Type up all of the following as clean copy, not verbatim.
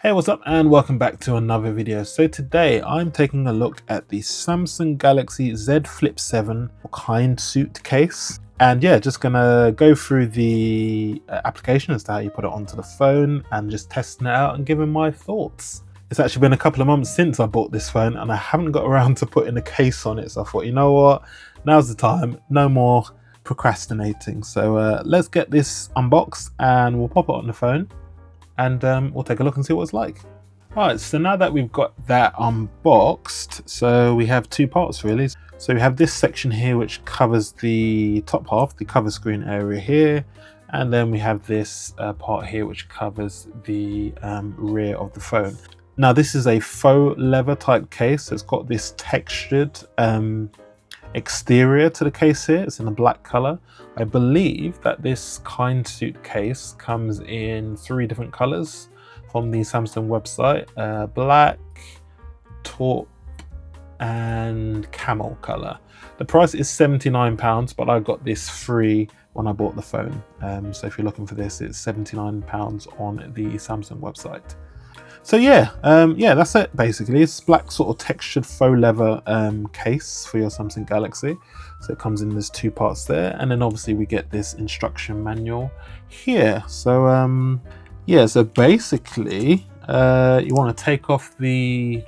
Hey, what's up and welcome back to another video. So today I'm taking a look at the Samsung Galaxy Z Flip 7 Kindsuit case. And yeah, just gonna go through the application as to how you put it onto the phone and just testing it out and giving my thoughts. It's actually been a couple of months since I bought this phone and I haven't got around to putting a case on it. So I thought, you know what, now's the time, no more procrastinating. So let's get this unboxed and we'll pop it on the phone. And we'll take a look and see what it's like. Alright, so now that we've got that unboxed, so we have two parts really. So we have this section here which covers the top half, the cover screen area here, and then we have this part here which covers the rear of the phone. Now this is a faux leather type case, so it's got this textured exterior to the case here. It's in a black color. I believe that this Kindsuit case comes in 3 different colors from the Samsung website: black, taupe, and camel color. The price is £79, but I got this free when I bought the phone. So if you're looking for this, it's £79 on the Samsung website. So yeah, that's it basically. It's black sort of textured faux leather case for your Samsung Galaxy. So it comes in, there's 2 parts there, and then obviously we get this instruction manual here. So yeah, so basically you want to take off these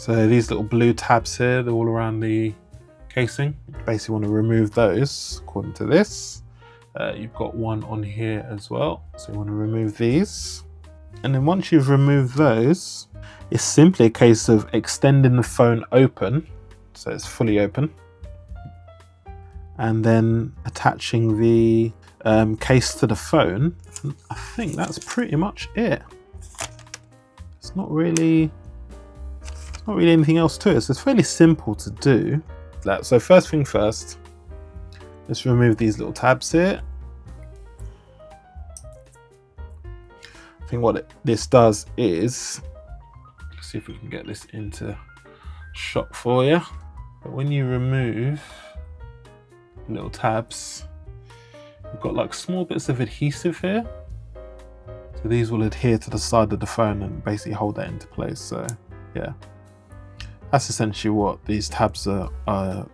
little blue tabs here, they're all around the casing. You basically want to remove those according to this. You've got one on here as well, so you want to remove these. And then once you've removed those, it's simply a case of extending the phone open, so it's fully open, and then attaching the case to the phone. I think that's pretty much it. It's not really anything else to it, so it's fairly simple to do. So first thing first, let's remove these little tabs here. I think what this does is, let's see if we can get this into shot for you. But when you remove little tabs, you've got like small bits of adhesive here. So these will adhere to the side of the phone and basically hold that into place. So yeah, that's essentially what these tabs are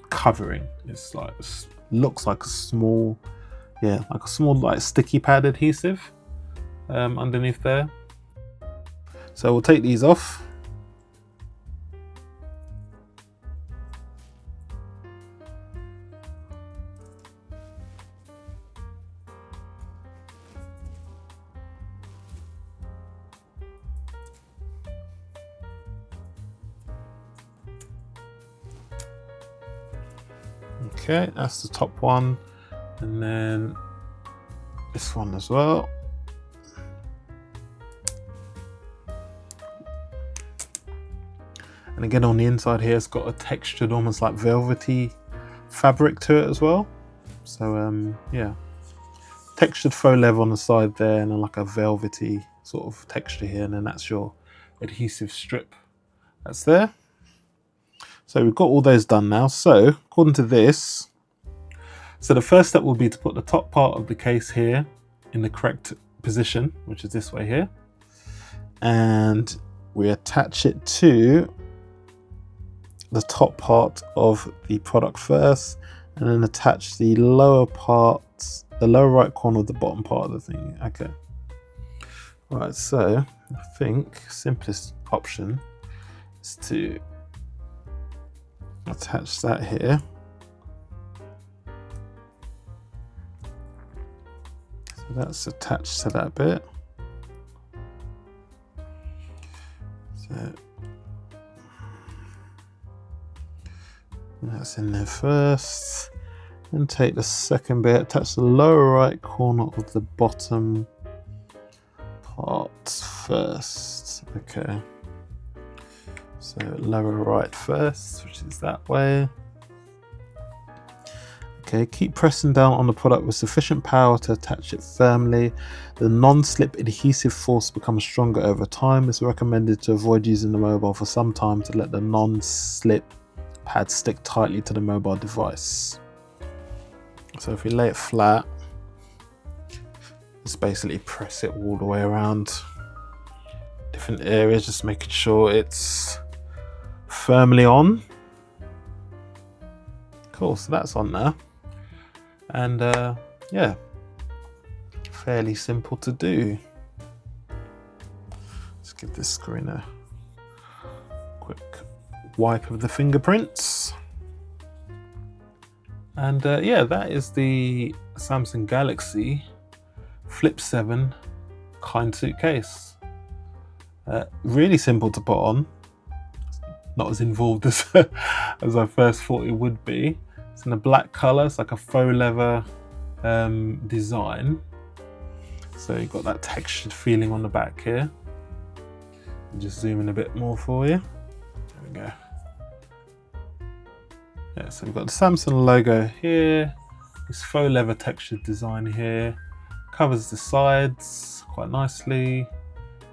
covering. It's like, looks like a small, like sticky pad adhesive underneath there. So we'll take these off. Okay, that's the top one, and then this one as well. And again on the inside here, it's got a textured, almost like velvety fabric to it as well. So yeah, textured faux leather on the side there, and then like a velvety sort of texture here, and then that's your adhesive strip that's there. So we've got all those done now. So according to this, so the first step will be to put the top part of the case here in the correct position, which is this way here, and we attach it to the top part of the product first, and then attach the lower parts, the lower right corner of the bottom part of the thing. Okay. Right, so I think simplest option is to attach that here. So that's attached to that bit. So that's in there first. And take the second bit, attach the lower right corner of the bottom part first. Okay. So lower right first, which is that way. Okay, keep pressing down on the product with sufficient power to attach it firmly. The non-slip adhesive force becomes stronger over time. It's recommended to avoid using the mobile for some time to let the non-slip pad stick tightly to the mobile device. So if we lay it flat, just basically press it all the way around. different areas, just making sure it's firmly on. Cool, so that's on there. And yeah, fairly simple to do. Let's give this screen a quick wipe of the fingerprints. And yeah, that is the Samsung Galaxy Flip 7 Kindsuit case. Really simple to put on. Not as involved as, as I first thought it would be. It's in a black colour, it's like a faux leather design. So you've got that textured feeling on the back here. I'll just zoom in a bit more for you. There we go. Yeah, so we've got the Samsung logo here, this faux leather textured design here, covers the sides quite nicely,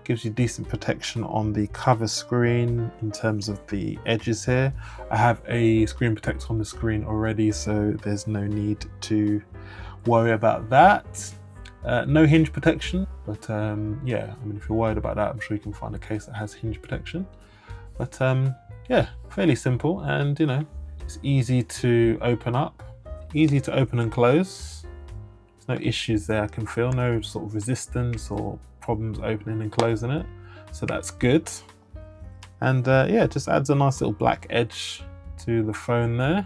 gives you decent protection on the cover screen in terms of the edges here. I have a screen protector on the screen already, so there's no need to worry about that. No hinge protection, but yeah, I mean, if you're worried about that, I'm sure you can find a case that has hinge protection. But yeah, fairly simple, and you know, it's easy to open up, easy to open and close. There's no issues there I can feel, no sort of resistance or problems opening and closing it. So that's good. And yeah, it just adds a nice little black edge to the phone there.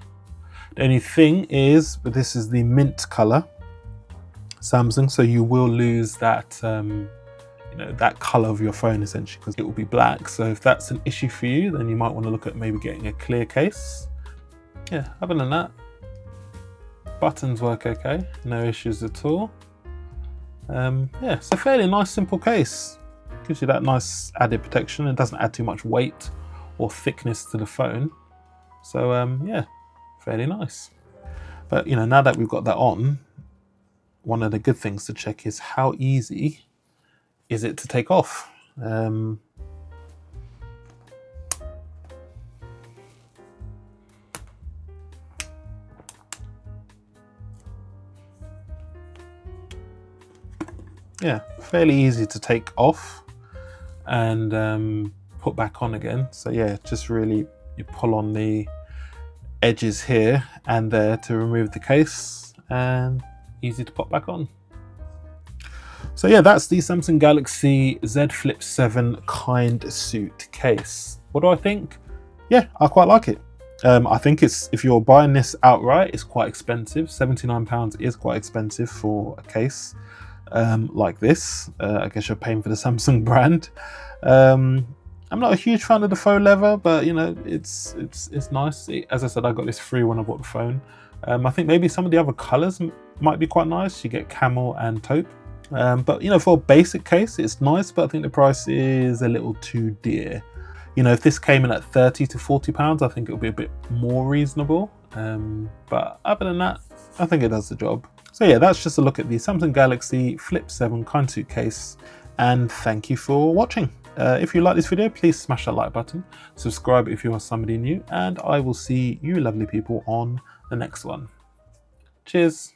The only thing is, but this is the mint color Samsung, so you will lose that you know, that color of your phone essentially, because it will be black. So if that's an issue for you, then you might want to look at maybe getting a clear case. Yeah, other than that, buttons work okay, no issues at all. Yeah, it's a fairly nice, simple case. Gives you that nice added protection. It doesn't add too much weight or thickness to the phone. So yeah, fairly nice. But you know, now that we've got that on, one of the good things to check is how easy is it to take off. Yeah, fairly easy to take off and put back on again. So yeah, just really, you pull on the edges here and there to remove the case, and easy to pop back on. So yeah, that's the Samsung Galaxy Z Flip 7 Kindsuit case. What do I think? Yeah, I quite like it. I think it's, if you're buying this outright, it's quite expensive. £79 is quite expensive for a case like this. I guess you're paying for the Samsung brand. I'm not a huge fan of the faux leather, but you know, it's nice. As I said, I got this free when I bought the phone. I think maybe some of the other colors might be quite nice. You get camel and taupe. But you know, for a basic case, it's nice, but I think the price is a little too dear. You know, if this came in at £30 to £40, I think it would be a bit more reasonable. But other than that, I think it does the job. So yeah, that's just a look at the Samsung Galaxy Flip 7 Kindsuit case, and thank you for watching. If you like this video, please smash that like button, subscribe if you are somebody new, and I will see you lovely people on the next one. Cheers.